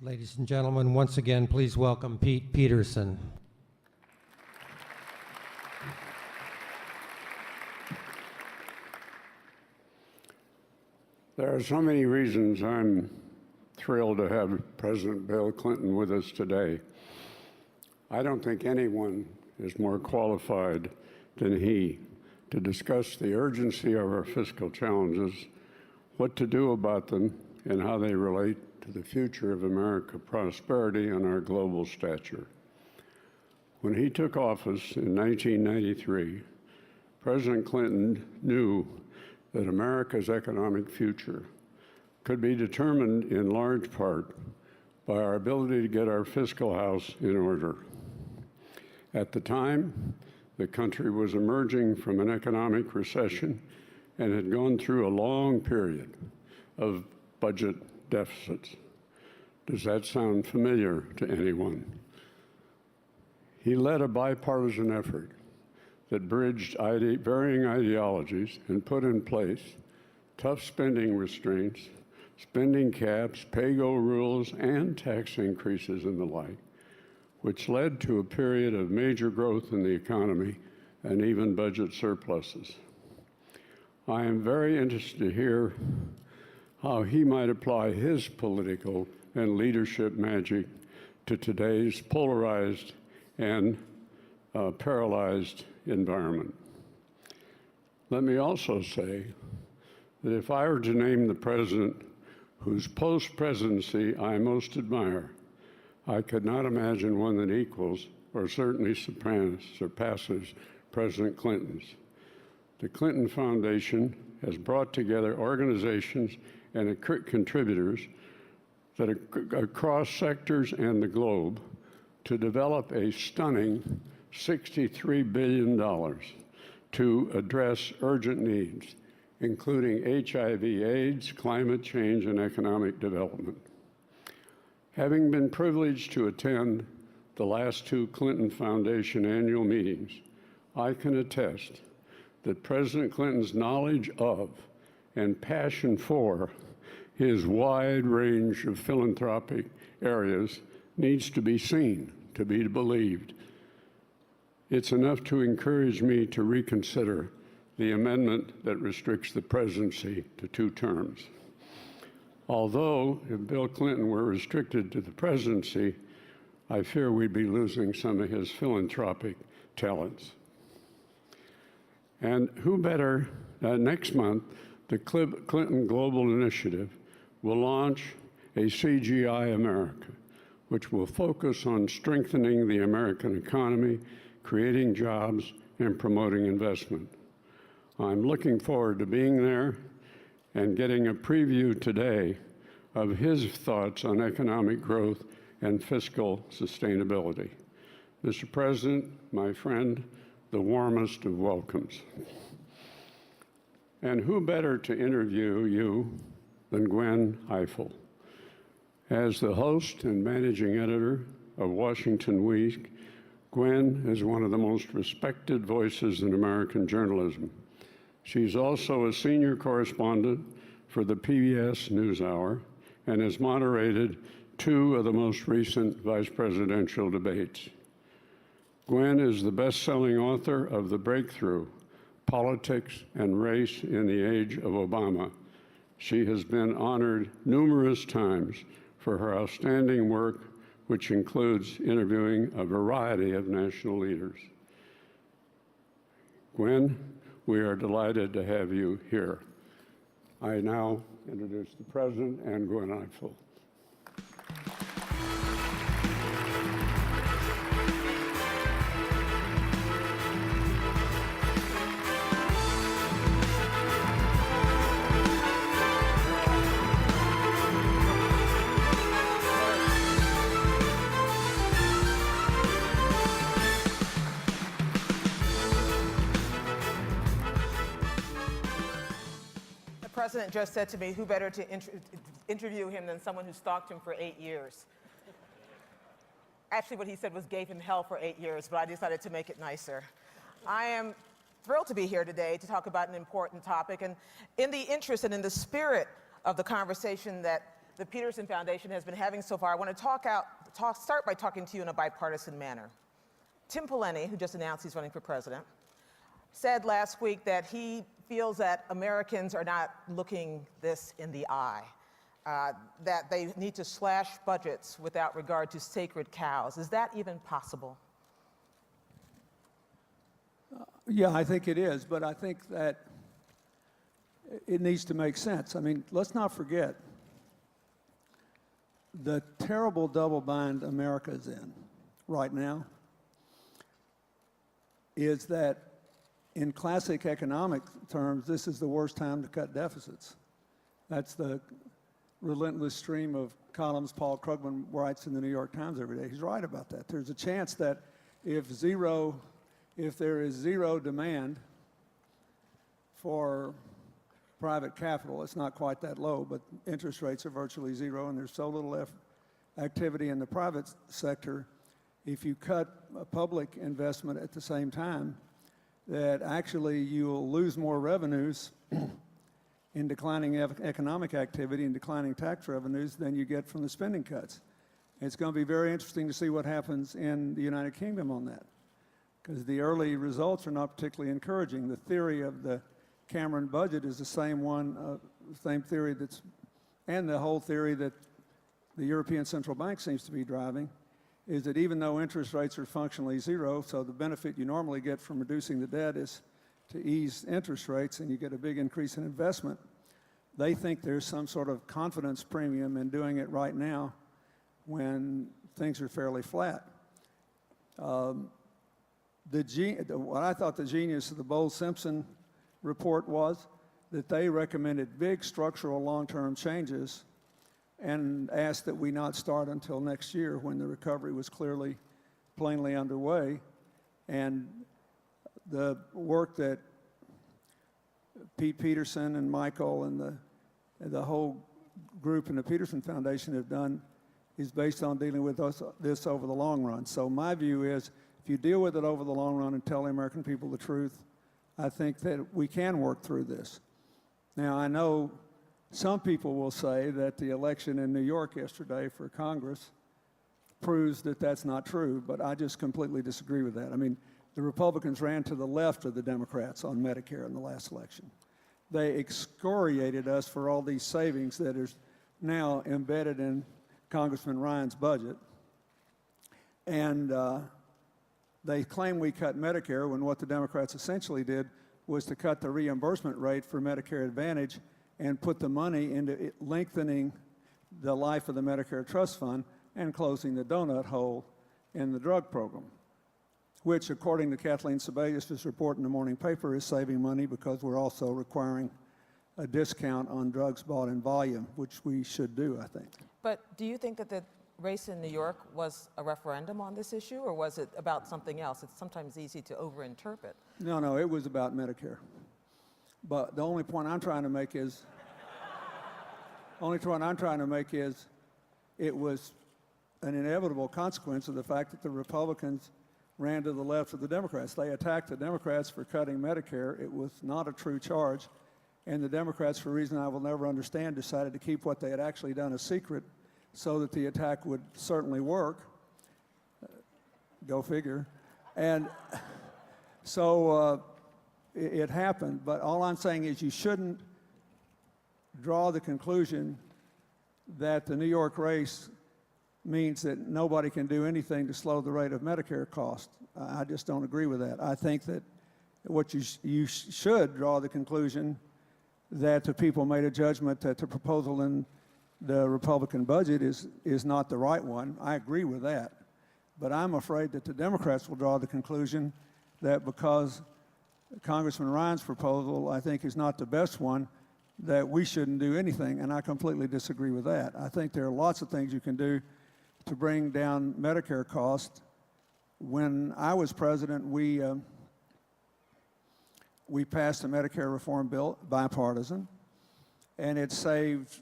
Ladies and gentlemen, once again, please welcome Pete Peterson. There are so many reasons I'm thrilled to have President Bill Clinton with us today. I don't think anyone is more qualified than he to discuss the urgency of our fiscal challenges, what to do about them, and how they relate to the future of American prosperity and our global stature. When he took office in 1993, President Clinton knew that America's economic future could be determined in large part by our ability to get our fiscal house in order. At the time, the country was emerging from an economic recession and had gone through a long period of budget deficits. Does that sound familiar to anyone? He led a bipartisan effort that bridged varying ideologies and put in place tough spending restraints, spending caps, pay-go rules, and tax increases and the like, which led to a period of major growth in the economy and even budget surpluses. I am very interested to hear how he might apply his political and leadership magic to today's polarized and paralyzed environment. Let me also say that if I were to name the president whose post-presidency I most admire, I could not imagine one that equals or certainly surpasses President Clinton's. The Clinton Foundation has brought together organizations and contributors that are across sectors and the globe to develop a stunning $63 billion to address urgent needs, including HIV/AIDS, climate change, and economic development. Having been privileged to attend the last two Clinton Foundation annual meetings, I can attest that President Clinton's knowledge of and passion for his wide range of philanthropic areas needs to be seen, to be believed. It's enough to encourage me to reconsider the amendment that restricts the presidency to 2 terms. Although, if Bill Clinton were restricted to the presidency, I fear we'd be losing some of his philanthropic talents. And who better, next month, the Clinton Global Initiative will launch a CGI America, which will focus on strengthening the American economy, creating jobs, and promoting investment. I'm looking forward to being there and getting a preview today of his thoughts on economic growth and fiscal sustainability. Mr. President, my friend, the warmest of welcomes. And who better to interview you than Gwen Ifill? As the host and managing editor of Washington Week, Gwen is one of the most respected voices in American journalism. She's also a senior correspondent for the PBS NewsHour and has moderated 2 of the most recent vice presidential debates. Gwen is the best-selling author of The Breakthrough: Politics and Race in the Age of Obama. She has been honored numerous times for her outstanding work, which includes interviewing a variety of national leaders. Gwen, we are delighted to have you here. I now introduce the President and Gwen Ifill. The president just said to me, who better to interview him than someone who stalked him for 8 years? Actually, what he said was gave him hell for 8 years, but I decided to make it nicer. I am thrilled to be here today to talk about an important topic, and in the interest and in the spirit of the conversation that the Peterson Foundation has been having so far, I want to start by talking to you in a bipartisan manner. Tim Pawlenty, who just announced he's running for president, said last week that he feels that Americans are not looking this in the eye, that they need to slash budgets without regard to sacred cows. Is that even possible? Yeah, I think it is, but I think that it needs to make sense. I mean, let's not forget the terrible double bind America is in right now is that in classic economic terms, this is the worst time to cut deficits. That's the relentless stream of columns Paul Krugman writes in the New York Times every day. He's right about that. There's a chance that if there is zero demand for private capital, it's not quite that low, but interest rates are virtually zero, and there's so little activity in the private sector. If you cut public investment at the same time, that actually you'll lose more revenues in declining economic activity and declining tax revenues than you get from the spending cuts. It's going to be very interesting to see what happens in the United Kingdom on that, because the early results are not particularly encouraging. The theory of the Cameron budget is the same one, same theory and the whole theory that the European Central Bank seems to be driving, is that even though interest rates are functionally zero, so the benefit you normally get from reducing the debt is to ease interest rates and you get a big increase in investment, they think there's some sort of confidence premium in doing it right now when things are fairly flat. What I thought the genius of the Bowles-Simpson report was that they recommended big structural long-term changes and asked that we not start until next year when the recovery was plainly underway. And the work that Pete Peterson and Michael and the whole group in the Peterson Foundation have done is based on dealing with this over the long run. So my view is, if you deal with it over the long run and tell the American people the truth, I think that we can work through this. Now, I know some people will say that the election in New York yesterday for Congress proves that that's not true, but I just completely disagree with that. I mean, the Republicans ran to the left of the Democrats on Medicare in the last election. They excoriated us for all these savings that is now embedded in Congressman Ryan's budget. And they claim we cut Medicare when what the Democrats essentially did was to cut the reimbursement rate for Medicare Advantage and put the money into lengthening the life of the Medicare Trust Fund and closing the donut hole in the drug program, which, according to Kathleen Sebelius' report in the morning paper, is saving money because we're also requiring a discount on drugs bought in volume, which we should do, I think. But do you think that the race in New York was a referendum on this issue, or was it about something else? It's sometimes easy to overinterpret. No, it was about Medicare. But the only point I'm trying to make is, it was an inevitable consequence of the fact that the Republicans ran to the left of the Democrats. They attacked the Democrats for cutting Medicare. It was not a true charge. And the Democrats, for a reason I will never understand, decided to keep what they had actually done a secret so that the attack would certainly work. Go figure. And so it happened. But all I'm saying is you shouldn't draw the conclusion that the New York race means that nobody can do anything to slow the rate of Medicare cost. I just don't agree with that. I think that what you should draw the conclusion that the people made a judgment that the proposal in the Republican budget is not the right one. I agree with that. But I'm afraid that the Democrats will draw the conclusion that because Congressman Ryan's proposal, I think, is not the best one, that we shouldn't do anything, and I completely disagree with that. I think there are lots of things you can do to bring down Medicare costs. When I was president, we passed a Medicare reform bill, bipartisan, and it saved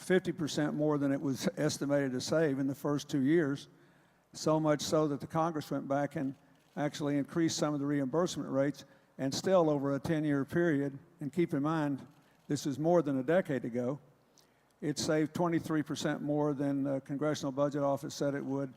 50% more than it was estimated to save in the first 2 years, so much so that the Congress went back and actually increased some of the reimbursement rates, and still over a 10-year period, and keep in mind, this is more than a decade ago, It saved 23% more than the Congressional Budget Office said it would,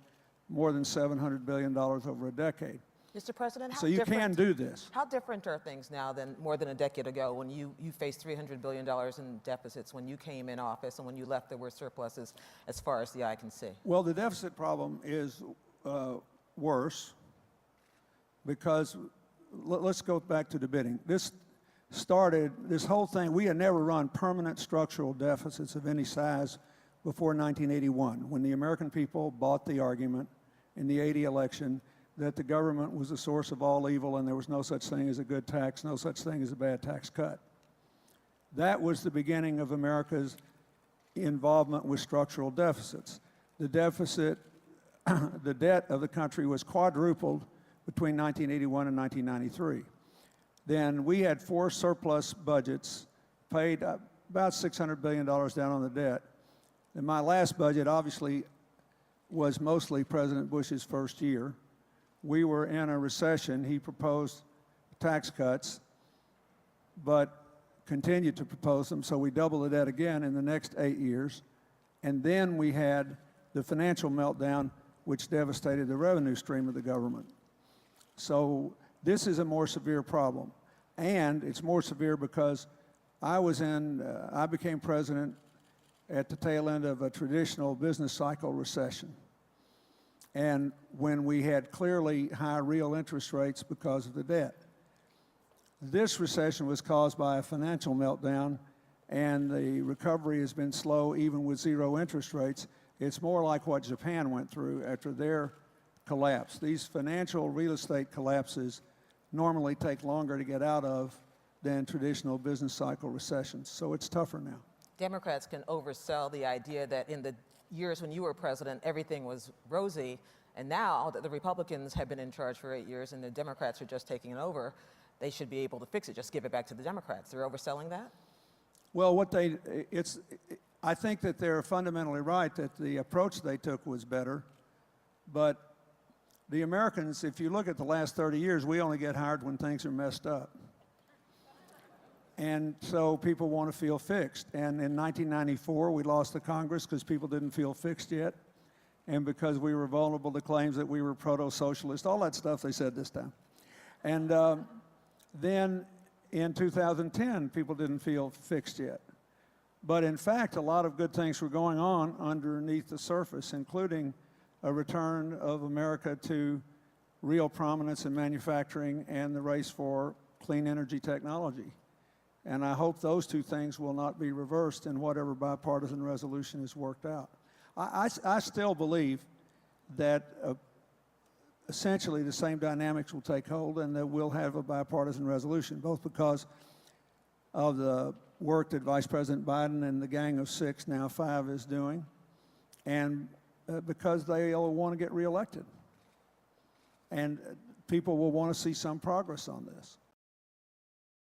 more than $700 billion over a decade. Mr. President, how So you can do this. How different are things now than more than a decade ago when you faced $300 billion in deficits when you came in office, and when you left there were surpluses as far as the eye can see? Well, the deficit problem is worse because let's go back to the bidding. This whole thing, we had never run permanent structural deficits of any size before 1981, when the American people bought the argument in the '80 election that the government was the source of all evil and there was no such thing as a good tax, no such thing as a bad tax cut. That was the beginning of America's involvement with structural deficits. The deficit, the debt of the country was quadrupled between 1981 and 1993. Then we had 4 surplus budgets, paid about $600 billion down on the debt. And my last budget obviously was mostly President Bush's first year. We were in a recession. He proposed tax cuts, but continued to propose them, so we doubled the debt again in the next 8 years. And then we had the financial meltdown, which devastated the revenue stream of the government. So this is a more severe problem. And it's more severe because I became president at the tail end of a traditional business cycle recession. And when we had clearly high real interest rates because of the debt. This recession was caused by a financial meltdown, and the recovery has been slow even with 0 interest rates. It's more like what Japan went through after their collapse. These financial real estate collapses normally take longer to get out of than traditional business cycle recessions, so it's tougher now. Democrats can oversell the idea that in the years when you were president, everything was rosy, and now that the Republicans have been in charge for 8 years and the Democrats are just taking it over, they should be able to fix it. Just give it back to the Democrats. They're overselling that? Well, I think that they're fundamentally right that the approach they took was better, but the Americans, if you look at the last 30 years, we only get hired when things are messed up. And so people want to feel fixed. And in 1994, we lost the Congress because people didn't feel fixed yet, and because we were vulnerable to claims that we were proto-socialist, all that stuff they said this time. And then in 2010, people didn't feel fixed yet. But in fact, a lot of good things were going on underneath the surface, including a return of America to real prominence in manufacturing and the race for clean energy technology. And I hope those 2 things will not be reversed in whatever bipartisan resolution is worked out. I still believe that essentially the same dynamics will take hold and that we'll have a bipartisan resolution, both because of the work that Vice President Biden and the Gang of 6, now 5, is doing, and because they'll want to get reelected. And people will want to see some progress on this.